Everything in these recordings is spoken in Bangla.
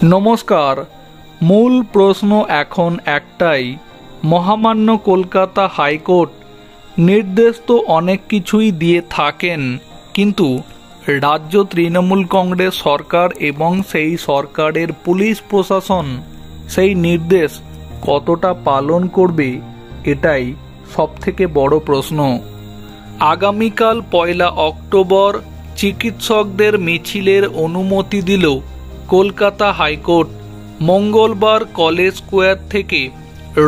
নমস্কার। মূল প্রশ্ন এখন একটাই, মহামান্য কলকাতা হাইকোর্ট নির্দেশ তো অনেক কিছুই দিয়ে থাকেন, কিন্তু রাজ্য তৃণমূল কংগ্রেস সরকার এবং সেই সরকারের পুলিশ প্রশাসন সেই নির্দেশ কতটা পালন করবে, এটাই সবথেকে বড় প্রশ্ন। আগামীকাল 1 অক্টোবর চিকিৎসকদের মিছিলের অনুমতি দিল কলকাতা হাইকোর্ট। মঙ্গলবার কলেজ স্কোয়ার থেকে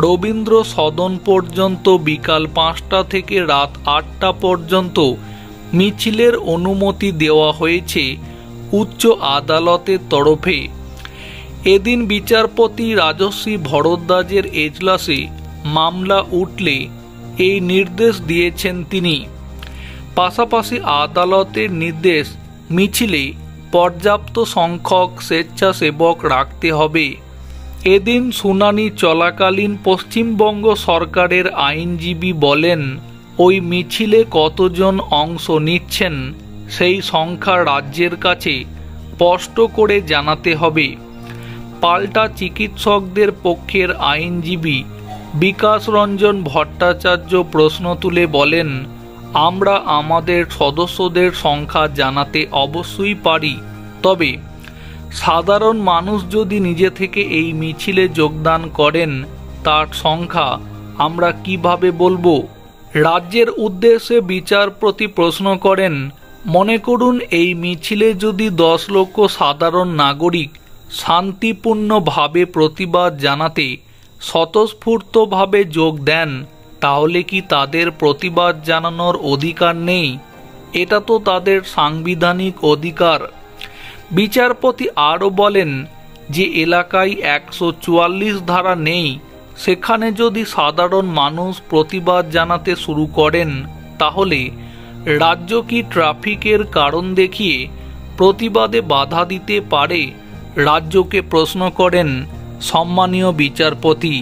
রবীন্দ্র সদন পর্যন্ত বিকাল 5টা থেকে রাত 8টা পর্যন্ত মিছিলের অনুমতি দেওয়া হয়েছে উচ্চ আদালতের তরফে। এদিন বিচারপতি রাজশ্রী ভরদ্বাজের এজলাসে মামলা উঠলে এই নির্দেশ দিয়েছেন তিনি। পাশাপাশি আদালতের নির্দেশ, মিছিলে পর্যাপ্ত সংখ্যক স্বেচ্ছাসেবক রাখতে হবে। এদিন শুনানি চলাকালীন পশ্চিমবঙ্গ সরকারের আইনজীবী বলেন, ওই মিছিলে কতজন অংশ নিচ্ছেন সেই সংখ্যা রাজ্যের কাছে স্পষ্ট করে জানাতে হবে। পাল্টা চিকিৎসকদের পক্ষের আইনজীবী বিকাশ রঞ্জন ভট্টাচার্য প্রশ্ন তুলে বলেন, আমরা আমাদের সদস্যদের সংখ্যা জানাতে অবশ্যই পারি, তবে সাধারণ মানুষ যদি নিজে থেকে এই মিছিলে যোগদান করেন তার সংখ্যা আমরা কিভাবে বলবো? রাজ্যের উদ্দেশ্যে বিচারপতি প্রশ্ন করেন, মনে করুন এই মিছিলে যদি 10 লক্ষ সাধারণ নাগরিক শান্তিপূর্ণভাবে প্রতিবাদ জানাতে স্বতঃস্ফূর্তভাবে যোগ দেন, তাহলে কি তাদের প্রতিবাদ জানানোর অধিকার নেই? এটা তো তাদের সাংবিধানিক অধিকার। বিচারপতি আরও বলেন, যে এলাকায় 144 ধারা নেই, সেখানে যদি সাধারণ মানুষ প্রতিবাদ জানাতে শুরু করেন, তাহলে রাজ্য কি ট্রাফিকের কারণ দেখিয়ে প্রতিবাদে বাধা দিতে পারে? রাজ্যকে প্রশ্ন করেন সম্মানীয় বিচারপতি।